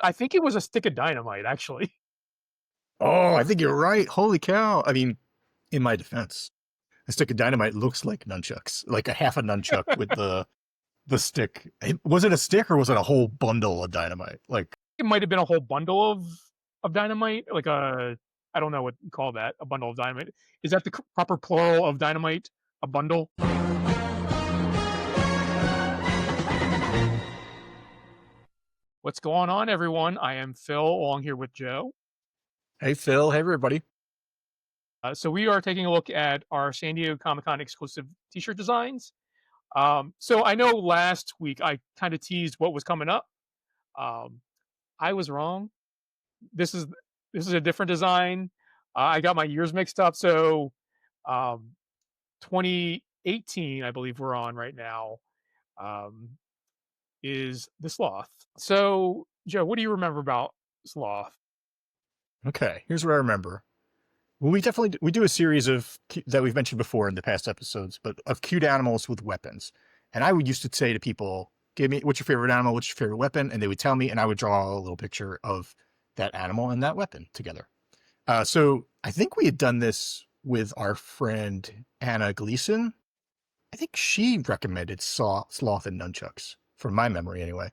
I think it was a stick of dynamite, actually. Oh, I think you're right. Holy cow. I mean, in my defense, a stick of dynamite looks like nunchucks, like a half a nunchuck with the stick. Was it a stick or was it a whole bundle of dynamite? Like, It might have been a whole bundle of dynamite, like a I don't know what you call that, a bundle of dynamite. Is that the proper plural of dynamite? A bundle? What's going on, everyone? I am Phil, along here with Joe. hey Phil, hey everybody. So we are taking a look at our San Diego Comic Con exclusive T-shirt designs. So I know last week I kind of teased what was coming up. Um, I was wrong. This is this is a different design. I got my years mixed up. So um, 2018, I believe we're on right now, um, is the Sloth. So Joe, what do you remember about Sloth? Okay, here's what I remember. Well, we do a series of that we've mentioned before in the past episodes, but of cute animals with weapons. And I would used to say to people, "Give me what's your favorite animal? What's your favorite weapon?" And they would tell me, and I would draw a little picture of that animal and that weapon together. So I think we had done this with our friend Anna Gleason. I think she recommended Sloth and Nunchucks, from my memory anyway.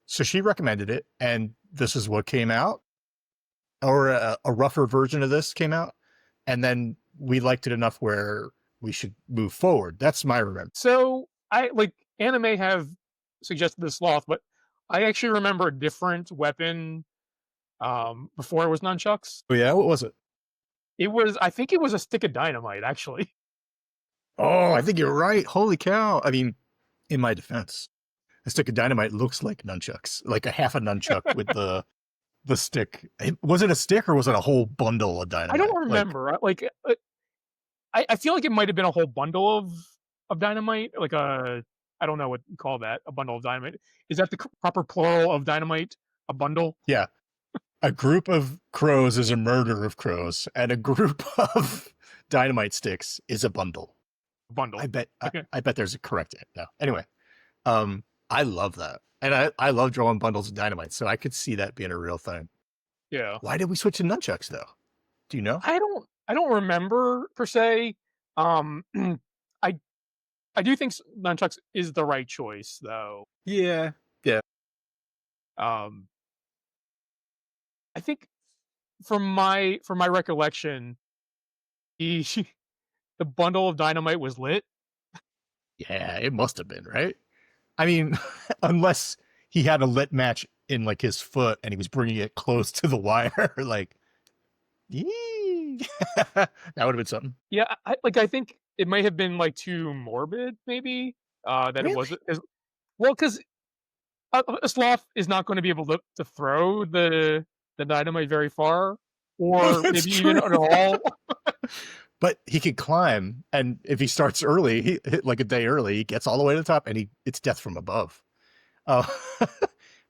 So she recommended it, and this is what came out, or a rougher version of this came out, and then we liked it enough where we should move forward. That's my remember. So I like anime have suggested the Sloth, but I actually remember a different weapon before it was nunchucks. Oh yeah, what was it? I think it was a stick of dynamite, actually. Oh, I think you're right. Holy cow! I mean, in my defense, a stick of dynamite looks like nunchucks, like a half a nunchuck with the stick. Was it a stick or was it a whole bundle of I dynamite? don't Like, remember. I feel like it might have been a whole bundle of dynamite, like a I don't know what you call that, a bundle of dynamite. Is that the proper plural of dynamite? A bundle? yeah, a group of crows is a murder of crows, and a group of dynamite sticks is a bundle. A bundle. Okay. I bet there's a correct it now. Anyway, I love that, and I love drawing bundles of dynamite, so I could see that being a real thing. Yeah. Why did we switch to nunchucks though? Do you know? I don't remember per se. Um I I do think nunchucks is the right choice though. Yeah, yeah. Um I think from my recollection, the the bundle of dynamite was lit. Yeah, it must have been, right? I mean, unless he had a lit match in like his foot and he was bringing it close to the wire, like, yee. That would have been something. Yeah, I think it might have been like too morbid, maybe. That it Really? wasn't as well because a sloth is not going to be able to throw the dynamite very far, Oh, or that's maybe even true. at all. But he could climb, and if he starts early, like a day early, he gets all the way to the top, and it's death from above. Uh,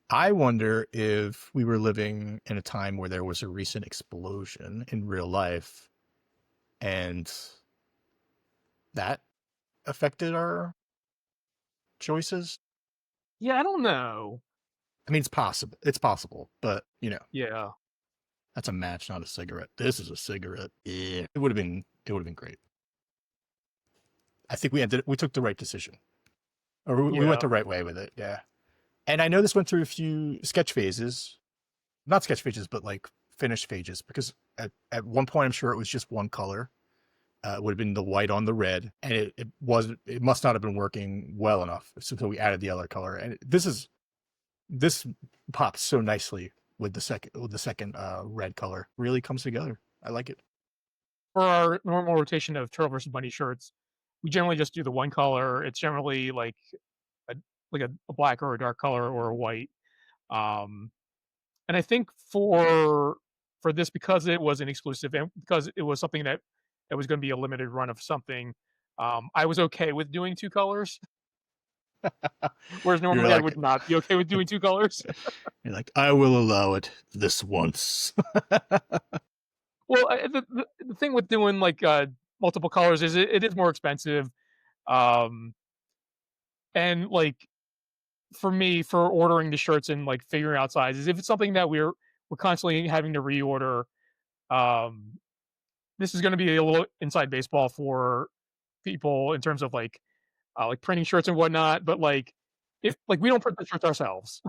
I wonder if we were living in a time where there was a recent explosion in real life, and that affected our choices. Yeah, I don't know. I mean, it's possible. It's possible, but Yeah, that's a match, not a cigarette. This is a cigarette. Yeah, it would have been. It would have been great. I think we took the right decision, or we went yeah. the right way with it. Yeah. And I know this went through a few sketch phases, not sketch phases, but like finished phases, because at one point I'm sure it was just one color. It would have been the white on the red, and it must not have been working well enough. So we added the other color, and this pops so nicely with the second red color. Really comes together. I like it. For our normal rotation of turtle versus bunny shirts, we generally just do the one color. It's generally a a black or a dark color or a white. Um, and I think for this, because it was an exclusive and because it was something that was going to be a limited run of something, I was okay with doing two colors, whereas You're normally I like would not be okay with doing two colors. you're like I will allow it this once. Well, the thing with doing multiple colors is it is more expensive, um, and like for me, for ordering the shirts and like figuring out sizes, if it's something that we're constantly having to reorder, um, this is going to be a little inside baseball for people in terms of like printing shirts and whatnot. But like, if like we don't print the shirts ourselves,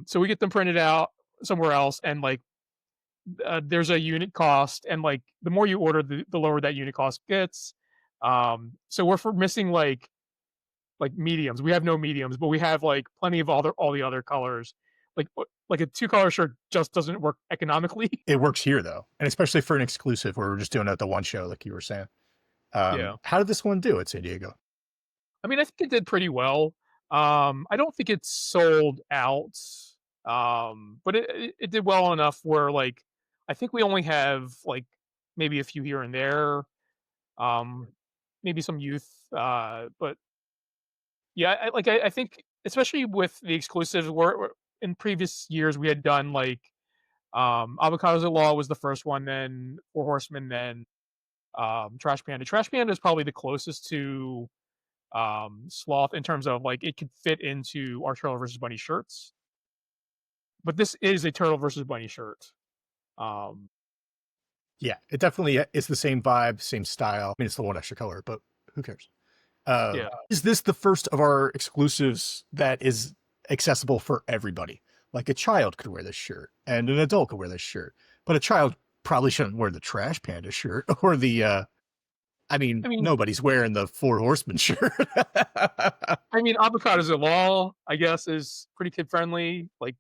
so we get them printed out somewhere else, and like there's a unit cost, and like the more you order, the lower that unit cost gets. So we're for missing like mediums. We have no mediums, but we have like plenty of all the other colors. Like a two color shirt just doesn't work economically. It works here though, and especially for an exclusive where we're just doing it at the one show, like you were saying. Yeah. How did this one do at San Diego? I mean, I think it did pretty well. I don't think it sold out, but it did well enough where like I think we only have like maybe a few here and there, um, maybe some youth, but yeah, I think especially with the exclusives, where in previous years we had done like Avocados at Law was the first one, then Four Horsemen, then Trash Panda. Trash Panda is probably the closest to Sloth in terms of like it could fit into our Turtle versus Bunny shirts, but this is a Turtle versus Bunny shirt. Um, Yeah, it definitely it's the same vibe, same style. I mean, it's the one extra color, but who cares? yeah, Is this the first of our exclusives that is accessible for everybody? Like a child could wear this shirt, and an adult could wear this shirt, but a child probably shouldn't wear the Trash Panda shirt or the. I mean, I mean, nobody's wearing the Four Horsemen shirt. Avocados at Law, I guess, is pretty kid friendly. Like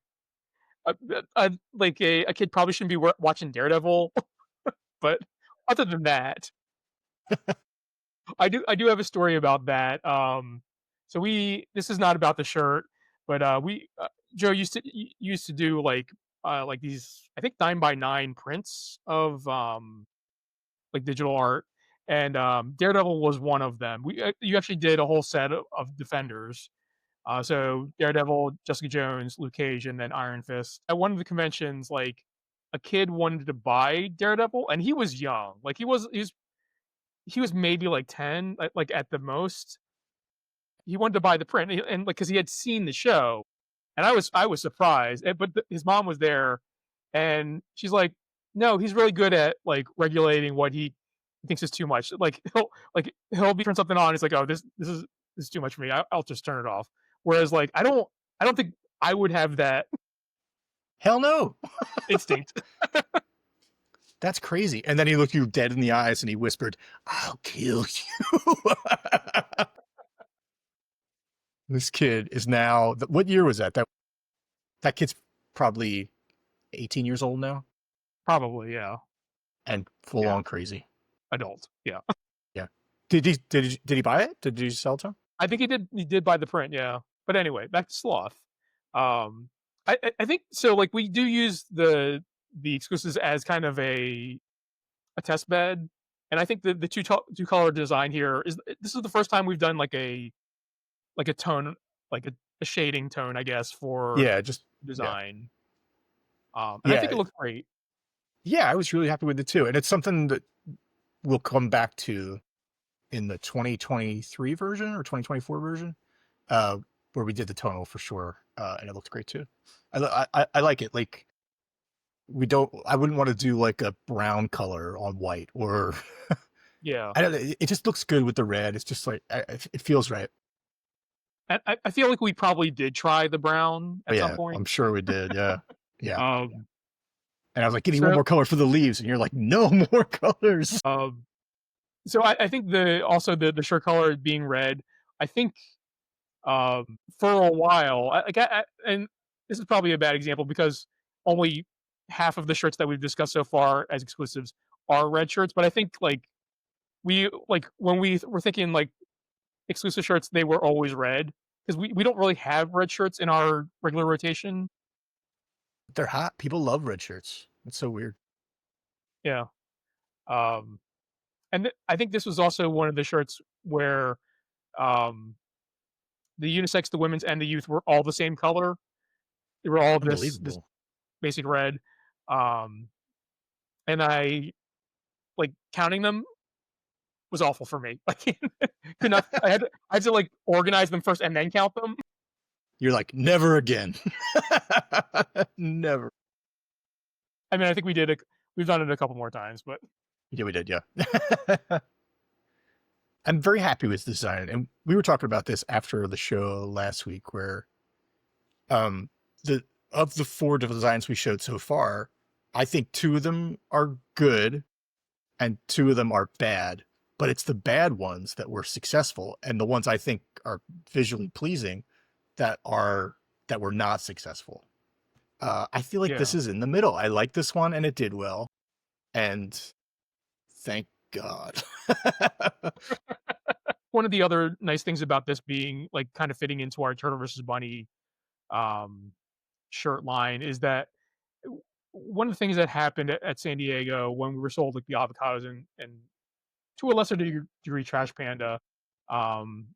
a kid probably shouldn't be watching Daredevil, but other than that, I do have a story about that. So we this is not about the shirt, but we Joe used to do like these I think 9x9 prints of like digital art, and Daredevil was one of them. We You actually did a whole set of Defenders. So Daredevil, Jessica Jones, Luke Cage, and then Iron Fist. At one of the conventions, like a kid wanted to buy Daredevil, and he was young. Like he was maybe like 10, like at the most. He wanted to buy the print, and like because he had seen the show, and I was surprised. But his mom was there, and she's like, "No, he's really good at like regulating what he thinks is too much. He'll be turn something on. He's like, oh, this is too much for me. I'll just turn it off. Whereas like I don't think I would have that Hell no. instinct. That's crazy. And then he looked you dead in the eyes and he whispered, I'll kill you. This kid is now, what year was that? That kid's probably 18 years old now Probably, yeah, and full yeah, on crazy. adult, yeah. Yeah. Did he buy it? Did you sell it to him? I think he did buy the print, yeah. But anyway, back to Sloth. Um, I think so. Like we do use the exclusives as kind of a test bed, and I think the two color design here is this is the first time we've done like a tone, like a shading tone, I guess, for Yeah, just, yeah. design. And I think it Yeah. looks great. Yeah, I was really happy with it too. And it's something that we'll come back to in the 2023 version or 2024 version, where we did the tonal for sure. And it looked great too. I like it. Like, I wouldn't want to do like a brown color on white or Yeah, I don't know. It just looks good with the red. It's just like, it feels right. and I feel like we probably did try the brown But at some yeah, point. I'm sure we did. Yeah. Yeah. Um, And I was like, give me one so more color for the leaves. And you're like, no more colors. um, so I think the shirt color being red. I think for a while, and this is probably a bad example because only half of the shirts that we've discussed so far as exclusives are red shirts. But I think like when we were thinking like exclusive shirts, they were always red because we don't really have red shirts in our regular rotation. They're hot. People love red shirts. It's so weird. Yeah. Um, I think this was also one of the shirts where um, the unisex, the women's, and the youth were all the same color. They were all this Unbelievable. basic red. Um, and I like counting them. was awful for me. I can't, could not. I had to like organize them first and then count them. You're like, never again. Never. I mean, I think we've done it a couple more times, but Yeah, we did. Yeah. I'm very happy with the design. And we were talking about this after the show last week where the of the 4 designs we showed so far, I think 2 of them are good and 2 of them are bad. But it's the bad ones that were successful and the ones I think are visually pleasing that were not successful. I feel like this yeah. is in the middle. I like this one and it did well. And thank God. One of the other nice things about this being like kind of fitting into our Turtle versus Bunny um, shirt line is that one of the things that happened at San Diego when we were sold like the avocados and to a lesser degree Trash Panda, um,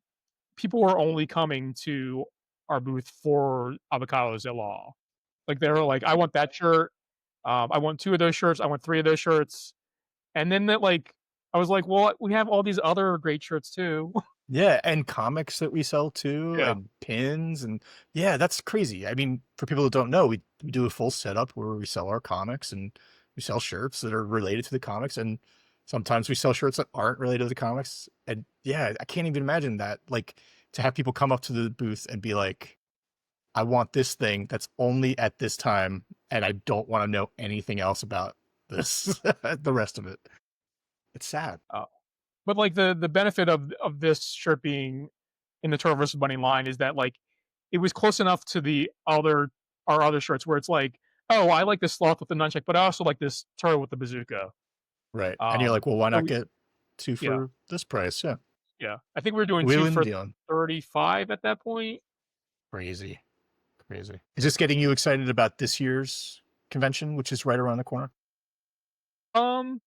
people were only coming to our booth for avocados at law. Like they were like, I want that shirt. I want 2 of those shirts. I want 3 of those shirts. And then that like I was like, well, we have all these other great shirts too. Yeah, and comics that we sell too, Yeah. and pins, and yeah, that's crazy. I mean, for people who don't know, we do a full setup where we sell our comics and we sell shirts that are related to the comics, and sometimes we sell shirts that aren't related to the comics. And yeah, I can't even imagine that. Like to have people come up to the booth and be like, I want this thing that's only at this time, and I don't want to know anything else about this, the rest of it. It's sad. Uh, but like the benefit of this shirt being in the Turtle vs. Bunny line is that like it was close enough to the other our other shirts where it's like, oh, I like this sloth with the nunchuck, but I also like this turtle with the bazooka. Right. And you're like, well, why So not get 2 yeah, for this price? Yeah. yeah. I think we were doing 2 Wheeling for dealing. 35 at that point. Crazy. Crazy. Is this getting you excited about this year's convention, which is right around the corner? Um,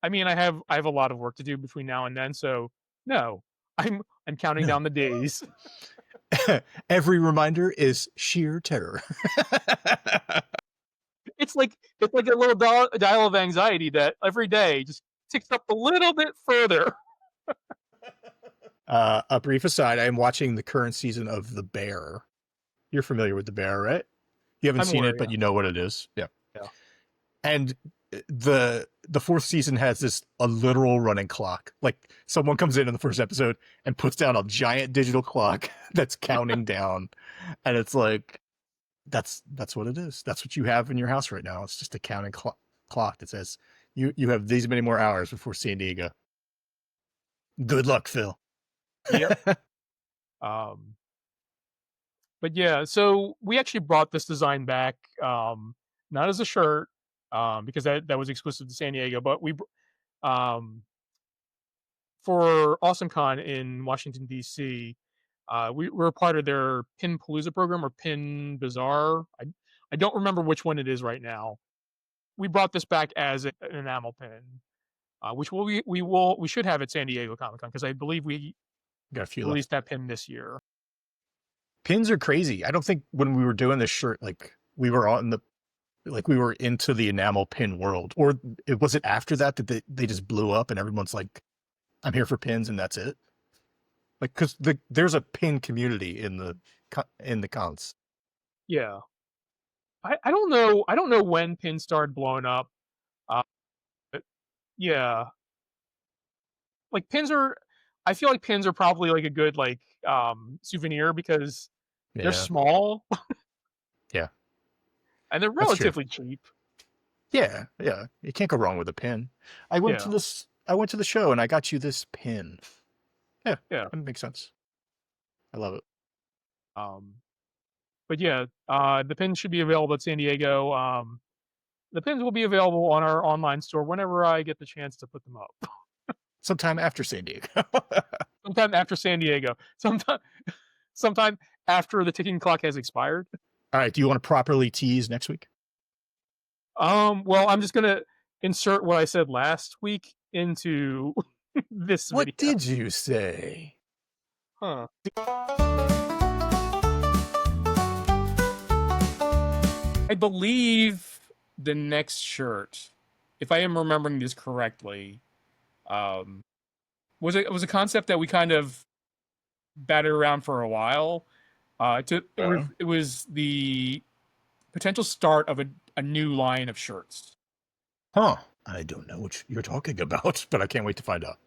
I mean, I have a lot of work to do between now and then, so no, I'm counting No. down the days. Every reminder is sheer terror. It's like a little dial of anxiety that every day just ticks up a little bit further. A brief aside, I am watching the current season of The Bear. You're familiar with The Bear, right? You haven't I'm seen aware, it, but yeah, you know what it is. Yeah. yeah. And the 4th season has this a literal running clock. Like someone comes in the first episode and puts down a giant digital clock that's counting down, and it's like that's what it is. That's what you have in your house right now. It's just a counting clock that says you have these many more hours before San Diego. Good luck, Phil. Yep. Um, but yeah, so we actually brought this design back, not as a shirt, because that was exclusive to San Diego, but um, for AwesomeCon in Washington D.C. We were part of their Pin Palooza program or Pin Bazaar. I don't remember which one it is right now. We brought this back as an enamel pin, which we should have at San Diego Comic Con because I believe we Got a few left. released that pin this year. Pins are crazy. I don't think when we were doing this shirt, like we were we were into the enamel pin world, or was it after that they just blew up and everyone's like, I'm here for pins and that's it. Like, cause there's a pin community in the cons. Yeah, I don't know. I don't know when pins started blowing up. Uh, but yeah, like pins are. I feel like pins are probably like a good like souvenir because they're Yeah. small Yeah. and they're That's true. relatively cheap. Yeah. Yeah. You can't go wrong with a pin. I went Yeah, to the show and I got you this pin. Yeah. yeah. That makes sense. I love it. Um, but yeah, the pins should be available at San Diego. The pins will be available on our online store whenever I get the chance to put them up. Sometime after San Diego. Sometime after San Diego. Sometime after the ticking clock has expired. All right. Do you want to properly tease next week? Well, I'm just gonna insert what I said last week into this What video. did you say? Huh. I believe the next shirt, if I am remembering this correctly, um, was a concept that we kind of batted around for a while. It was the potential start of a new line of shirts. Huh. I don't know what you're talking about, but I can't wait to find out.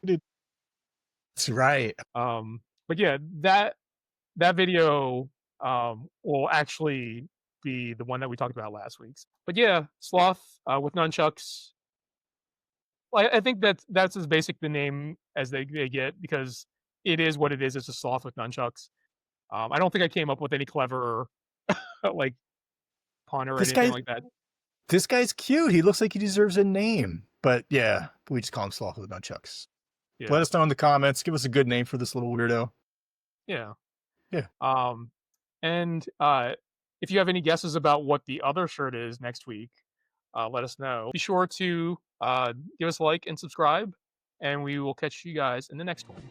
That's right. But yeah, that video will actually be the one that we talked about last week's. But yeah, Sloth with nunchucks. Well, I think that's as basic the name as they get because it is what it is. It's a sloth with nunchucks. I don't think I came up with any clever like pun or This anything guy, like that. this guy's cute. He looks like he deserves a name. But yeah, we just call him Sloth with Nunchucks. Let Yeah, us know in the comments. Give us a good name for this little weirdo. yeah. Yeah. And if you have any guesses about what the other shirt is next week, let us know. Be sure to give us a like and subscribe, and we will catch you guys in the next one.